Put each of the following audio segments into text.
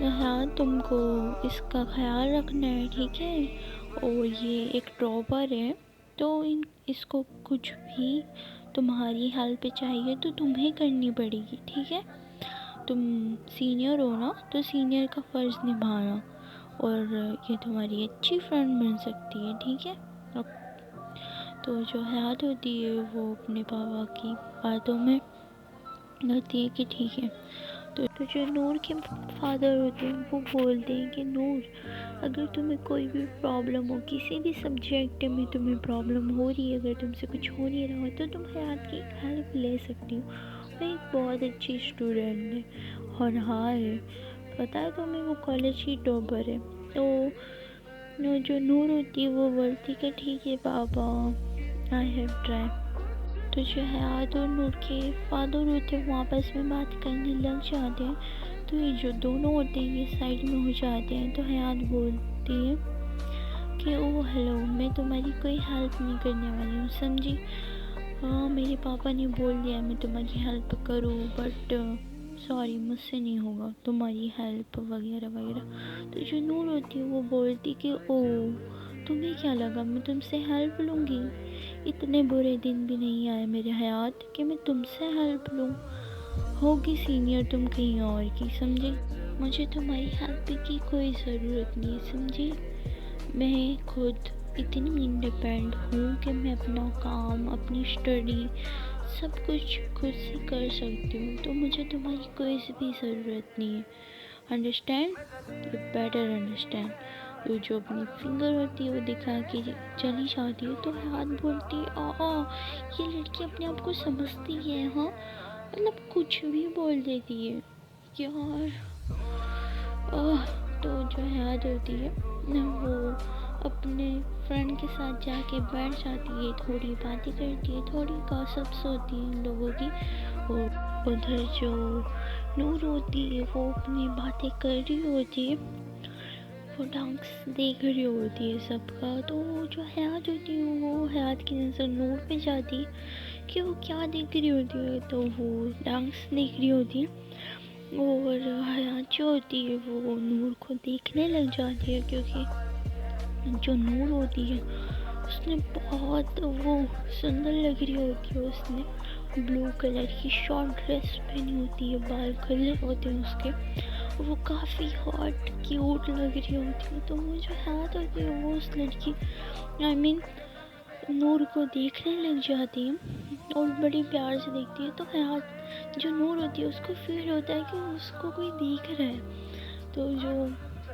ہاں تم کو اس کا خیال رکھنا ہے، ٹھیک ہے؟ اور یہ ایک ٹاپر ہے، تو اس کو کچھ بھی تمہاری ہیلپ چاہیے تو تمہیں کرنی پڑے گی، ٹھیک ہے؟ تم سینئر ہو نا، تو سینئر کا فرض نبھانا، اور یہ تمہاری اچھی فرینڈ بن سکتی ہے، ٹھیک ہے؟ اب تو جو حیات ہوتی ہے وہ اپنے پاپا کی باتوں میں کہتی ہے کہ ٹھیک ہے، تو جو نور کے فادر ہوتے ہیں وہ بولتے ہیں کہ نور، اگر تمہیں کوئی بھی پرابلم ہو، کسی بھی سبجیکٹ میں تمہیں پرابلم ہو رہی ہے، اگر تم سے کچھ ہو نہیں رہا ہو، تو تم حیات کی ہیلپ لے سکتی ہو، وہ ایک بہت اچھی اسٹوڈنٹ ہے، ہونہار ہے، پتہ ہے تمہیں وہ کالج کی ٹاپر ہے۔ تو جو نور ہوتی ہے وہ بولتی کہ ٹھیک ہے پاپا، آئی ہیو ٹرائی۔ تو جو حیات اور نور کے فادر ہوتے ہیں وہ آپس میں بات کرنے لگ جاتے ہیں، تو یہ جو دونوں ہوتے ہیں یہ سائڈ میں ہو جاتے ہیں، تو حیات بولتی ہے کہ او ہیلو، میں تمہاری کوئی ہیلپ نہیں کرنے والی ہوں، سمجھی؟ ہاں میرے پاپا نے بول دیا میں تمہاری ہیلپ کروں، بٹ سوری، مجھ سے نہیں ہوگا تمہاری ہیلپ وغیرہ وغیرہ۔ تو جو نور ہوتی ہے وہ بولتی کہ او، تمہیں کیا لگا میں تم سے ہیلپ لوں گی؟ اتنے برے دن بھی نہیں آئے میرے حیات کہ میں تم سے ہیلپ لوں، ہوگی سینئر تم کہیں اور کی، سمجھی؟ مجھے تمہاری ہیلپ کی کوئی ضرورت نہیں، سمجھی؟ میں خود اتنی انڈیپینڈ ہوں کہ میں اپنا کام، اپنی اسٹڈی، سب کچھ خود سے کر سکتی ہوں، تو مجھے تمہاری کوئی بھی ضرورت نہیں ہے، انڈرسٹینڈ؟ You better understand. وہ جو اپنی فنگر ہوتی ہے وہ دکھا کے چلی جاتی ہے، تو ہاتھ بولتی ہے یہ لڑکی اپنے آپ کو سمجھتی ہے، ہاں مطلب کچھ بھی بول دیتی ہے یار۔ تو جو حیات ہوتی ہے وہ اپنے فرینڈ کے ساتھ جا کے بیٹھ جاتی ہے، تھوڑی باتیں کرتی ہے، تھوڑی گاسپس ہوتی ہیں ان لوگوں کی، اور ادھر جو نور ہوتی ہے وہ اپنی باتیں کر رہی ہوتی ہے، وہ ڈانس دیکھ رہی ہوتی ہے سب کا۔ تو جو حیات ہوتی ہے وہ حیات کی نظر نور پہ جاتی ہے کہ وہ کیا دیکھ رہی ہوتی ہے، تو وہ ڈانس دیکھ رہی ہوتی ہے، اور حیات جو ہوتی ہے وہ نور کو دیکھنے لگ جاتی ہے، کیونکہ جو نور ہوتی ہے اس نے بہت وہ سندر لگ رہی ہوتی ہے، اس نے بلو کلر کی شارٹ ڈریس پہنی ہوتی ہے، بال کھلے ہوتے ہیں اس کے، وہ کافی ہاٹ کیوٹ لگ رہی ہوتی ہے۔ تو وہ جو حیات ہوتی ہے وہ اس لڑکی نور کو دیکھنے لگ جاتی ہے اور بڑی پیار سے دیکھتی ہے، تو حیات جو نور ہوتی ہے اس کو فیل ہوتا ہے کہ اس کو کوئی دیکھ رہا ہے، تو جو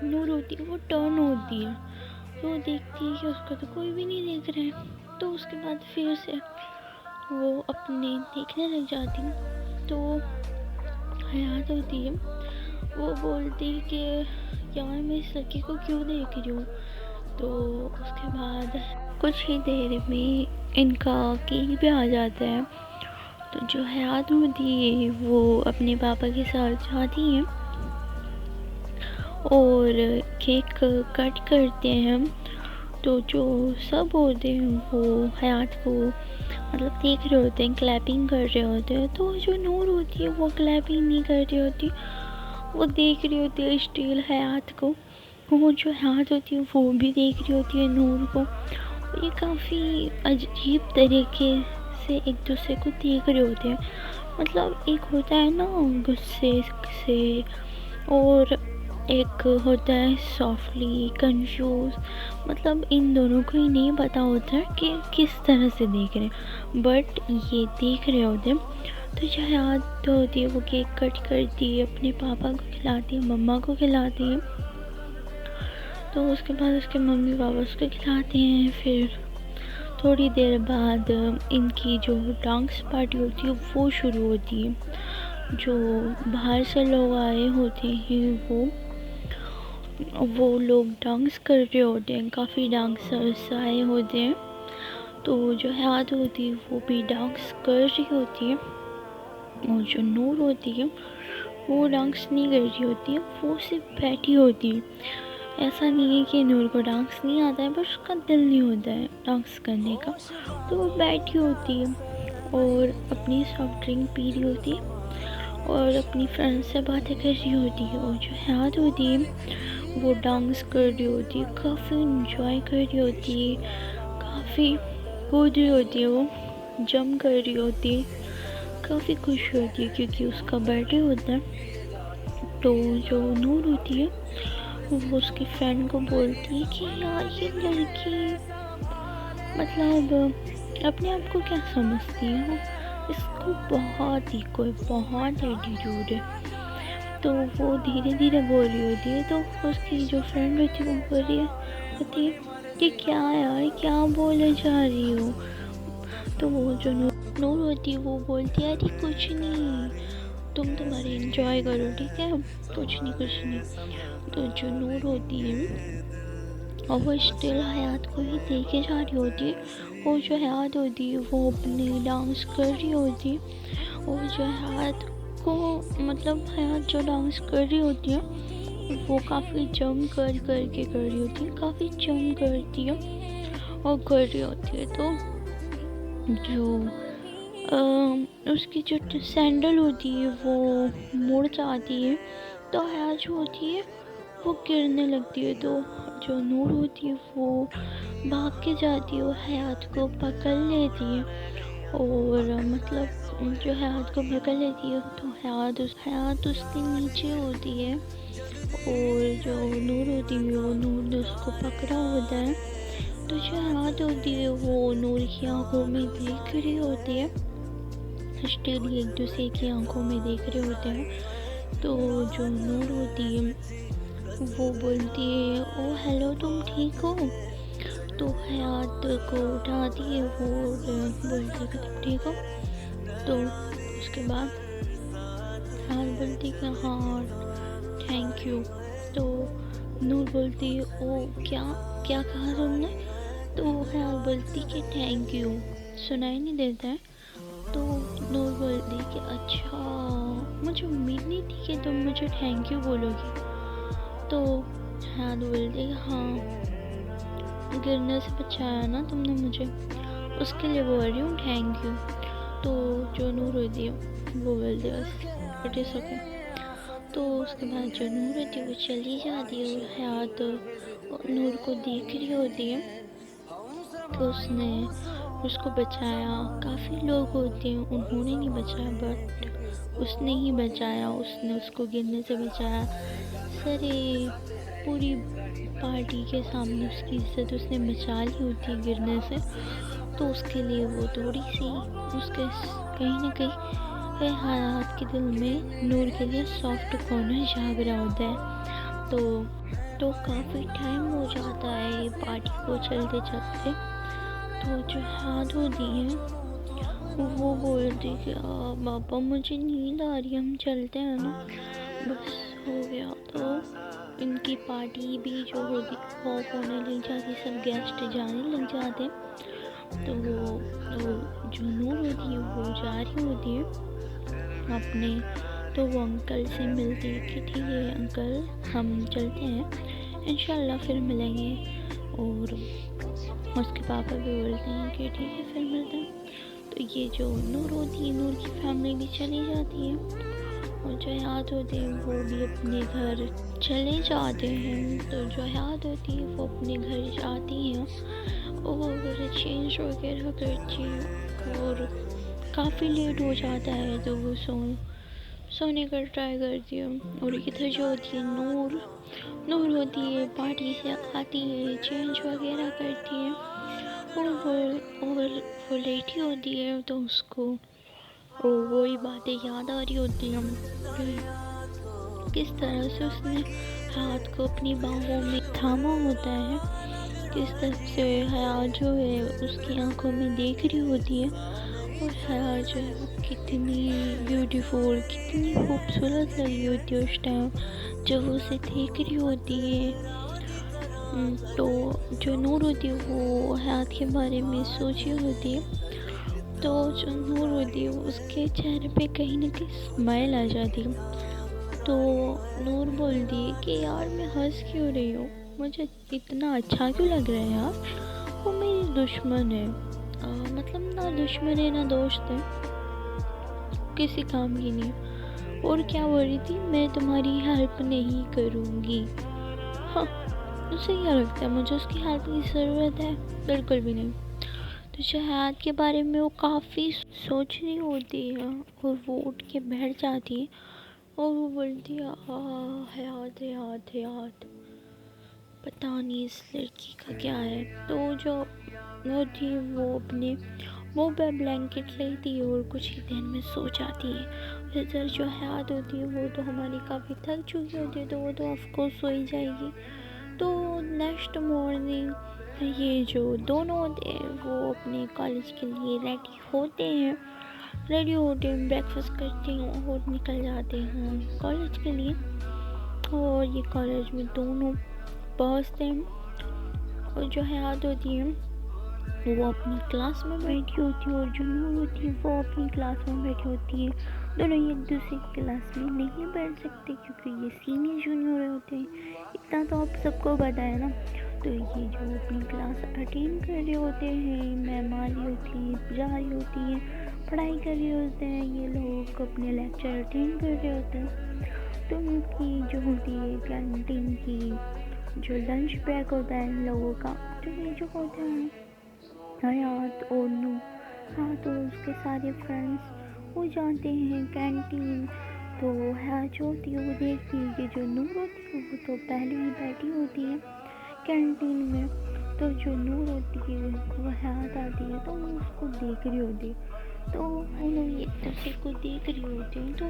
نور ہوتی ہے وہ ٹرن ہوتی ہے، تو وہ دیکھتی ہے کہ اس کو تو کوئی بھی نہیں دیکھ رہا ہے، تو اس کے بعد پھر سے وہ اپنے دیکھنے لگ جاتی ہے۔ تو حیات ہوتی ہے وہ بولتی کہ یار میں اس لڑکی کو کیوں دیکھ رہی ہوں، تو اس کے بعد کچھ ہی دیر میں ان کا کیک بھی آ جاتا ہے، تو جو حیات ہوتی ہے وہ اپنے پاپا کے ساتھ جاتی ہیں اور کیک کٹ کرتے ہیں، تو جو سب ہوتے ہیں وہ حیات کو مطلب دیکھ رہے ہوتے ہیں، کلیپنگ کر رہے ہوتے ہیں، تو جو نور ہوتی ہے وہ کلیپنگ نہیں کر رہی ہوتی، وہ دیکھ رہی ہوتی ہے اسٹیل حیات کو، وہ جو حیات ہوتی ہے وہ بھی دیکھ رہی ہوتی ہے نور کو، یہ کافی عجیب طریقے سے ایک دوسرے کو دیکھ رہے ہوتے ہیں، مطلب ایک ہوتا ہے نا غصے سے، اور ایک ہوتا ہے سافٹلی کنفیوز، مطلب ان دونوں کو ہی نہیں پتا ہوتا ہے کہ کس طرح سے دیکھ رہے ہیں، بٹ یہ دیکھ رہے ہوتے ہیں۔ تو جو حیات ہوتی ہے وہ کیک کٹ کرتی ہے، اپنے پاپا کو کھلاتی ہے، مما کو کھلاتی ہے، تو اس کے بعد اس کے ممی پاپا اس کو کھلاتے ہیں، پھر تھوڑی دیر بعد ان کی جو ڈانس پارٹی ہوتی ہے وہ شروع ہوتی ہے، جو باہر سے لوگ آئے ہوتے ہیں وہ لوگ ڈانس کر رہے ہوتے ہیں، کافی ڈانسرس آئے ہوتے ہیں، تو جو حیات ہوتی ہے وہ بھی ڈانس کر رہی ہوتی ہے، اور جو نور ہوتی ہے وہ ڈانس نہیں کر رہی ہوتی ہے، وہ صرف بیٹھی ہوتی ہے، ایسا نہیں ہے کہ نور کو ڈانس نہیں آتا ہے، بس اس کا دل نہیں ہوتا ہے ڈانس کرنے کا، تو وہ بیٹھی ہوتی ہے اور اپنی سافٹ ڈرنک پی رہی ہوتی ہے، اور اپنی فرینڈ سے باتیں کر رہی ہوتی ہے، اور جو حیات ہوتی ہے وہ ڈانس کر رہی ہوتی ہے، کافی انجوائے کر رہی ہوتی ہے، کافی کود رہی ہوتی ہے، وہ جم کر رہی ہوتی ہے، کافی خوش ہوتی ہے کیونکہ اس کا برتھ ڈے ہوتا ہے۔ تو جو نور ہوتی ہے وہ اس کی فرینڈ کو بولتی ہے کہ یار یہ لڑکی مطلب اپنے آپ کو کیا سمجھتی ہے، اس کو بہت ایٹیٹیوڈ ہے۔ تو وہ دھیرے دھیرے بول رہی ہوتی ہے، تو اس کی جو فرینڈ ہوتی ہے وہ بول رہی ہوتی ہے کہ کیا یار کیا بولے جا رہی ہو۔ تو وہ جو نور ہوتی ہے وہ بولتی ہے ارے کچھ نہیں، تم تمہاری انجوائے کرو، ٹھیک ہے، کچھ نہیں۔ تو جو نور ہوتی ہے اور وہ اسٹل حیات کو ہی دیکھے جا رہی ہوتی ہے، اور جو حیات ہوتی ہے وہ اپنے ڈانس کر رہی ہوتی ہے، اور جو حیات کو مطلب حیات جو ڈانس کر رہی ہوتی ہے وہ کافی جم کر کے کر رہی ہوتی ہے، کافی جم کرتی ہے اور کر رہی ہوتی ہے۔ تو جو اس کی جو سینڈل ہوتی ہے وہ مڑ جاتی ہے، تو حیات جو ہوتی ہے وہ گرنے لگتی ہے۔ تو جو نور ہوتی ہے وہ بھاگ کے جاتی ہے اور حیات کو پکڑ لیتی ہے، اور مطلب جو حیات کو پکڑ لیتی ہے تو حیات اس کے نیچے ہوتی ہے، اور جو نور ہوتی ہے وہ نور نے اس کو پکڑا ہوتا ہے۔ تو جو حیات ہوتی ہے وہ نور کی آنکھوں میں دیکھ رہی ہوتی ہے، اسٹل ایک دوسرے کی آنکھوں میں دیکھ رہے ہوتے ہیں۔ تو جو نور ہوتی ہے وہ بولتی ہے او ہیلو تم ٹھیک ہو؟ تو حیات کو اٹھاتی ہے وہ اور بولتی ہے کہ تم ٹھیک ہو؟ تو اس کے بعد حیات بولتی کہ ہاں تھینک یو۔ تو نور بولتی ہے او کیا کہا تم نے؟ تو حیات بولتی کہ تھینک یو، سنائی نہیں دیتا ہے۔ تو نور بولتی کہ اچھا مجھے امید نہیں تھی کہ تم مجھے تھینک یو بولو گی۔ تو حیات بولتی کہ ہاں گرنے سے بچایا نا تم نے مجھے، اس کے لیے بول رہی ہوں تھینک یو۔ تو جو نور ہوتی ہے وہ بولتی ہے بس اٹ از اوکے۔ تو اس کے بعد جو نور ہوتی ہے وہ چلی جاتی ہے، اور حیات نور کو دیکھ رہی ہوتی ہے کہ اس نے اس کو بچایا۔ کافی لوگ ہوتے ہیں انہوں نے نہیں بچایا، بٹ اس نے ہی بچایا، اس نے اس کو گرنے سے بچایا۔ سارے پوری پارٹی کے سامنے اس کی عزت اس نے بچا لی ہوتی ہے گرنے سے، تو اس کے لیے وہ تھوڑی سی اس کے کہیں نہ کہیں حیات کے دل میں نور کے لیے سافٹ کارنر جاگ رہا ہوتا ہے۔ تو کافی ٹائم ہو جاتا ہے پارٹی کو چلتے چلتے۔ تو جو حیات ہوتی ہے وہ بولتی کہ بابا مجھے نیند آ رہی ہے، ہم چلتے ہیں نا، بس ہو گیا۔ تو ان کی پارٹی بھی جو ہوتی آف ہونے لگ جاتی، سب گیسٹ جانے لگ جاتے۔ تو وہ جو نور ہوتی ہے وہ جا رہی ہوتی ہے اپنے، تو وہ انکل سے ملتی ہے کہ ٹھیک ہے انکل ہم چلتے ہیں، انشاءاللہ پھر ملیں گے۔ اور اس کے پاپا بھی بولتے ہیں کہ ٹھیک ہے پھر ملتے ہیں۔ تو یہ جو نور ہوتی ہے نور کی فیملی بھی چلی جاتی ہے، اور جو حیات ہوتے ہیں وہ بھی اپنے گھر چلے جاتے ہیں۔ تو جو حیات ہوتی ہے وہ اپنے گھر جاتی ہیں اور چینج وغیرہ کرتی ہے، اور کافی لیٹ ہو جاتا ہے تو وہ سونے کا ٹرائی کرتی ہے۔ اور ادھر جو ہوتی ہے نور ہوتی ہے پارٹی سے آتی ہے، چینج وغیرہ کرتی ہے، اور وہ لیٹی ہوتی ہے، تو اس کو وہی باتیں یاد آ رہی ہوتی ہیں، کس طرح سے اس نے حیات کو اپنی باہوں میں تھاما ہوتا ہے، کس طرح سے حیات جو ہے اس کی آنکھوں میں دیکھ رہی ہوتی ہے، اور حیات جو ہے وہ کتنی بیوٹیفل، کتنی خوبصورت لگی ہوتی ہے اس ٹائم جب وہ اسے دیکھ رہی ہوتی ہے۔ تو جو نور ہوتی ہے وہ حیات کے بارے میں سوچی ہوتی ہے، تو جو نور ہوتی ہے اس کے چہرے پہ کہیں نہ کہیں اسمائل آ جاتی ہے۔ تو نور بولتی ہے کہ یار میں ہنس کیوں رہی ہوں، مجھے اتنا اچھا کیوں لگ رہا ہے یار، وہ میری دشمن ہے، مطلب نہ دشمن ہے نہ دوست ہے، کسی کام کی نہیں، اور کیا بول رہی تھی، میں تمہاری ہیلپ نہیں کروں گی. ہاں، اسے کیا لگتا ہے مجھے اس کی ہیلپ کی ضرورت ہے؟ بالکل بھی نہیں. تو شہاد کے بارے میں وہ کافی سوچ رہی ہوتی ہے اور وہ اٹھ کے بیٹھ جاتی ہے اور وہ بولتی ہے حیات حیات حیات، پتہ نہیں اس لڑکی کا کیا ہے. تو جو وہ تھی وہ اپنے منہ پہ بلینکٹ لیتی ہے اور کچھ ہی دیر میں سو جاتی ہے. ادھر جو حیات ہوتی ہے وہ تو ہماری کافی تھک چکی ہوتی ہے، تو وہ تو آف کورس سو ہی جائے گی. تو نیکسٹ مارننگ یہ جو دونوں ہوتے ہیں وہ اپنے کالج کے لیے ریڈی ہوتے ہیں، بریکفاسٹ کرتے ہیں اور نکل جاتے ہیں کالج کے لیے. اور یہ کالج میں دونوں پہنچتے ہیں اور جو حیات ہوتی ہے وہ اپنی کلاس میں بیٹھی ہوتی ہے اور جو نور ہوتی ہے وہ اپنی کلاس میں بیٹھی ہوتی ہے. دونوں ایک دوسرے کی کلاس میں نہیں بیٹھ سکتے کیونکہ یہ سینئر جونیئر ہوتے ہیں، اتنا تو آپ سب کو پتہ ہے نا. تو یہ جو اپنی کلاس اٹینڈ کر رہے ہوتے ہیں، میم آ رہی ہوتی ہے، جا رہی ہوتی ہے، پڑھائی کر رہے ہوتے ہیں، یہ لوگ اپنے لیکچر اٹینڈ کر رہے ہوتے ہیں. تو ان کی جو ہوتی ہے کینٹین کی جو لنچ بریک ہوتا ہے ان لوگوں کا، تو یہ جو ہوتا ہے حیات اور نور، حیات اور اس کے سارے فرینڈس وہ جاتے ہیں کینٹین. تو حیات جو ہوتی ہے وہ دیکھتی ہے کہ جو نور ہوتی ہے وہ تو پہلے ہی بیٹھی ہوتی ہے کینٹین میں. تو جو نور ہوتی ہے وہ حیات آتی ہے تو وہ اس کو دیکھ رہی ہوتی ہے. تو وہ لوگ ایک دوسرے کو دیکھ رہے ہوتے ہیں. تو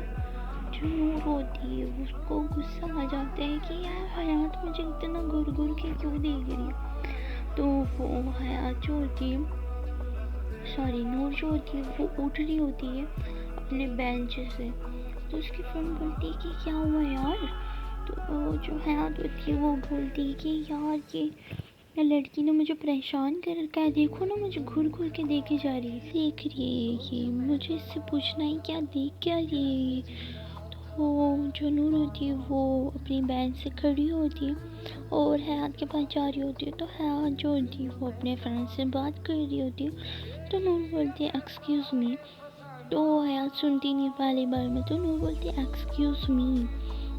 جو نور ہوتی ہے اس کو غصہ آ جاتا ہے کہ یار حیات مجھے اتنا گھر گھر کے کیوں دیکھ رہی ہے. تو وہ حیات جو ہوتی ہے نور جو ہوتی ہے وہ اٹھ رہی ہوتی ہے اپنے بینچ سے. تو اس کی فرینڈ بولتی ہے کہ کیا ہوا یار. تو جو حیات ہوتی ہے وہ بولتی ہے کہ یار یہ لڑکی نے مجھے پریشان کر رکھا ہے، دیکھو نا مجھے گھر گھر کے دیکھے جا رہی ہے، دیکھ رہی ہے یہ مجھے اس سے پوچھنا ہے کیا دیکھ کیا رہی ہے. تو جو نور ہوتی ہے وہ اپنی بینچ سے کھڑی ہوتی ہے اور حیات کے پاس جا رہی ہوتی ہے. تو حیات جو ہوتی ہے وہ اپنے فرینڈ سے بات کر رہی ہوتی ہے. تو نور بولتی ہے ایکسکیوز می. تو حیات سنتی نہیں پہلی بار میں، تو نور بولتی ہے ایکسکیوز می.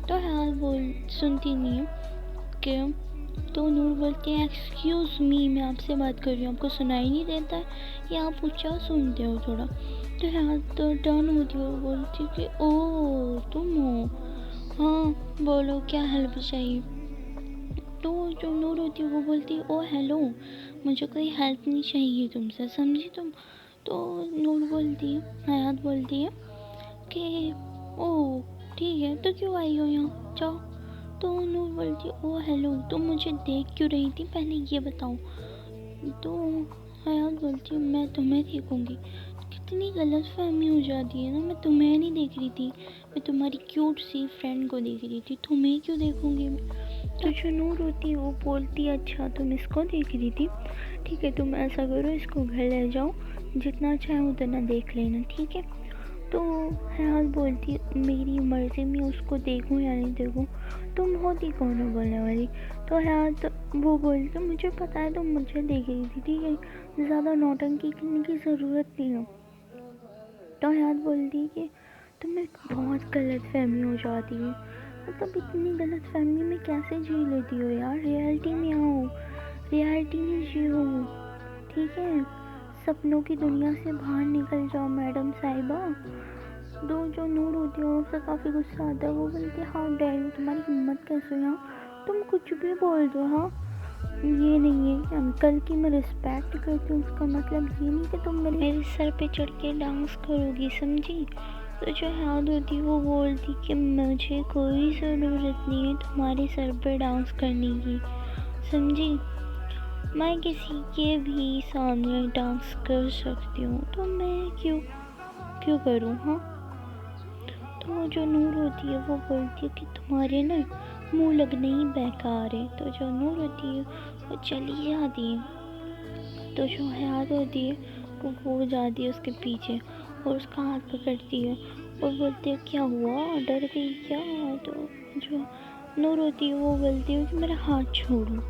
تو حیات سنتی نہیں کہ تو نور بولتی ہے ایکسکیوز می، میں آپ سے بات کر رہی ہوں، آپ کو سنائی نہیں دیتا ہے یا آپ اونچا سنتے ہو تھوڑا. تو حیات ٹرن ہوتی ہے اور بولتی کہ او تم ہو، ہاں بولو کیا ہیلپ چاہیے. تو جو نور ہوتی ہے وہ بولتی ہے او ہیلو، مجھے کوئی ہیلپ نہیں چاہیے تم سے، سمجھی تم. تو نور بولتی ہے، حیات بولتی ہے کہ او ٹھیک ہے تو کیوں آئی ہو یہاں، جاؤ. تو نور بولتی ہے او ہیلو، تم مجھے دیکھ کیوں رہی تھی پہلے یہ بتاؤ. تو حیات بولتی ہے میں تمہیں دیکھوں گی. کتنی غلط فہمی ہو جاتی ہے نا، میں تمہیں نہیں دیکھ رہی تھی، میں تمہاری کیوٹ سی فرینڈ کو دیکھ رہی تھی، تمہیں کیوں دیکھوں گی. تو جو نور ہوتی ہے وہ بولتی ہے اچھا تم اس کو دیکھ رہی تھی، ٹھیک ہے تم ایسا کرو اس کو گھر لے جاؤ، جتنا چاہے اتنا دیکھ لینا، ٹھیک ہے. تو حیات بولتی ہے میری مرضی میں اس کو دیکھوں یا نہیں دیکھوں، تم ہوتی کون ہو بولنے والی. تو حیات وہ بولتی مجھے پتا ہے تم مجھے دیکھ رہی تھی، ٹھیک ہے زیادہ نوٹنکی کرنے کی ضرورت نہیں ہے. تو حیات بولتی ہے کہ تمہیں بہت غلط فہمی ہو جاتی ہے، مطلب اتنی غلط فہمی میں کیسے جی لیتی ہو یار، ریئلٹی میں آؤ، ریئلٹی میں جیو، ٹھیک ہے سپنوں کی دنیا سے باہر نکل جاؤ میڈم صاحبہ. دو جو نور ہوتی ہے اس سے کافی غصہ آتا ہے، وہ بولتی ہے ہاؤ ڈیئر یو، تمہاری ہمت کیسے یہاں تم کچھ بھی بول دو. ہاں یہ نہیں ہے کہ انکل کی میں رسپیکٹ کرتی ہوں، اس کا مطلب یہ نہیں کہ تم میرے سر پہ چڑھ کے ڈانس کرو گی، سمجھی. تو جو حیات ہوتی ہے وہ بولتی کہ مجھے کوئی ضرورت نہیں ہے تمہارے سر پہ ڈانس کرنے کی، سمجھی، میں کسی کے بھی سامنے ڈانس کر سکتی ہوں، تو میں کیوں کروں. ہاں تو جو نور ہوتی ہے وہ بولتی ہے کہ تمہارے نا منہ لگنے ہی بیکار ہے. تو جو نور ہوتی ہے وہ چلی جاتی ہے. تو جو حیات ہوتی ہے وہ جاتی ہے اس کے پیچھے اور اس کا ہاتھ پکڑتی ہے اور بولتی ہے کیا ہوا ڈر گئی کیا. تو جو نور ہوتی ہے وہ بولتی ہے کہ میرا ہاتھ چھوڑو.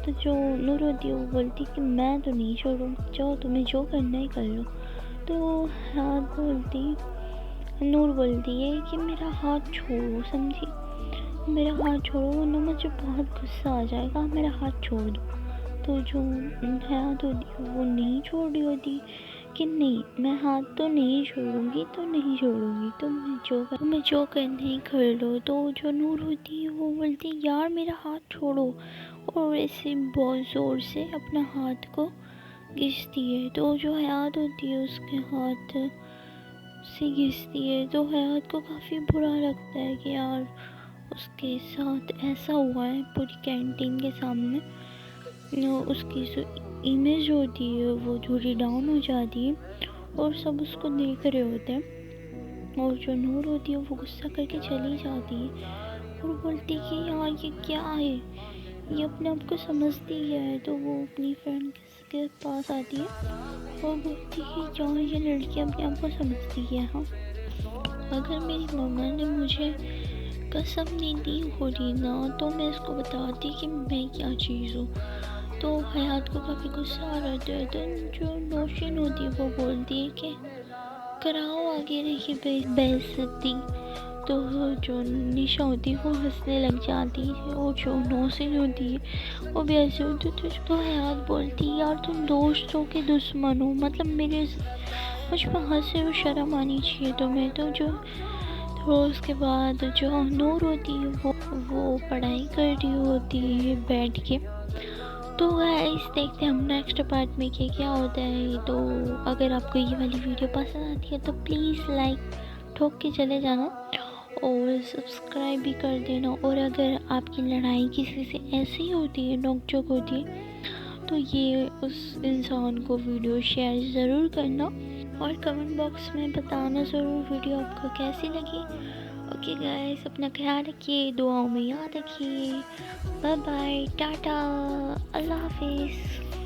تو جو نور ہوتی ہے وہ بولتی ہے کہ میں تو نہیں چھوڑوں، جاؤ تمہیں جو کرنا ہے کر لو. تو حیات بولتی نور بولتی ہے کہ میرا ہاتھ چھوڑو، سمجھی، میرا ہاتھ چھوڑو ورنہ مجھے بہت غصہ آ جائے گا، میرا ہاتھ چھوڑ دو۔ تو جو حیات ہوتی وہ نہیں چھوڑ رہی ہوتی کہ نہیں میں ہاتھ تو نہیں چھوڑوں گی، تو نہیں چھوڑوں گی، تمہیں جو کرنا ہے کر لو۔ تو جو نور ہوتی ہے وہ بولتی ہے یار میرا ہاتھ چھوڑو، اور ایسے بہت زور سے اپنا ہاتھ کو گھستی ہے۔ تو جو حیات ہوتی ہے اس کے ہاتھ سے گھستی ہے، تو حیات کو کافی برا لگتا ہے کہ یار اس کے ساتھ ایسا ہوا ہے۔ پوری کینٹین کے سامنے اس کی جو امیج ہوتی ہے وہ تھوڑی ڈاؤن ہو جاتی ہے اور سب اس کو دیکھ رہے ہوتے ہیں، اور جو نور ہوتی ہے وہ غصہ کر کے چلی جاتی ہے اور بولتی کہ یار یہ کیا ہے، یہ اپنے آپ کو سمجھتی ہے۔ تو وہ اپنی فرینڈ کے پاس آتی ہے اور بولتی ہے یار یہ لڑکی اپنے آپ کو سمجھتی ہے، ہاں اگر میری ماما نے مجھے قسم نہیں دی ہوتی نا تو میں اس کو بتاتی کہ میں کیا چیز ہوں۔ تو حیات کو کافی غصہ آ رہا ہوتا ہے، تو جو نوشین ہوتی ہے وہ بولتی ہے کہ کراؤ آگے رہی بےعزتی۔ تو جو نشا ہوتی ہے وہ ہنسنے لگ جاتی ہے، اور جو نوشین ہوتی ہے وہ بھی ایسے ہوتی ہے۔ تو حیات بولتی ہے یار تم دوستوں کے دشمن ہو، مطلب مجھ پہ ہنسے ہو، شرم آنی چاہیے تمہیں۔ تو اس کے بعد جو نور ہوتی ہے وہ پڑھائی کر رہی ہوتی ہے بیٹھ کے۔ تو گائز دیکھتے ہیں ہم نیکسٹ پارٹ میں کیا ہوتا ہے۔ تو اگر آپ کو یہ والی ویڈیو پسند آتی ہے تو پلیز لائک ٹھوک کے چلے جانا اور سبسکرائب بھی کر دینا، اور اگر آپ کی لڑائی کسی سے ایسی ہوتی ہے، نوک جھوک ہوتی ہے، تو یہ اس انسان کو ویڈیو شیئر ضرور کرنا اور کمنٹ باکس میں بتانا ضرور ویڈیو آپ کو کیسی لگی۔ اوکے گائز، اپنا خیال رکھیے، دعاؤں میں یاد رکھیے، بائے بائے، ٹاٹا، اللہ حافظ۔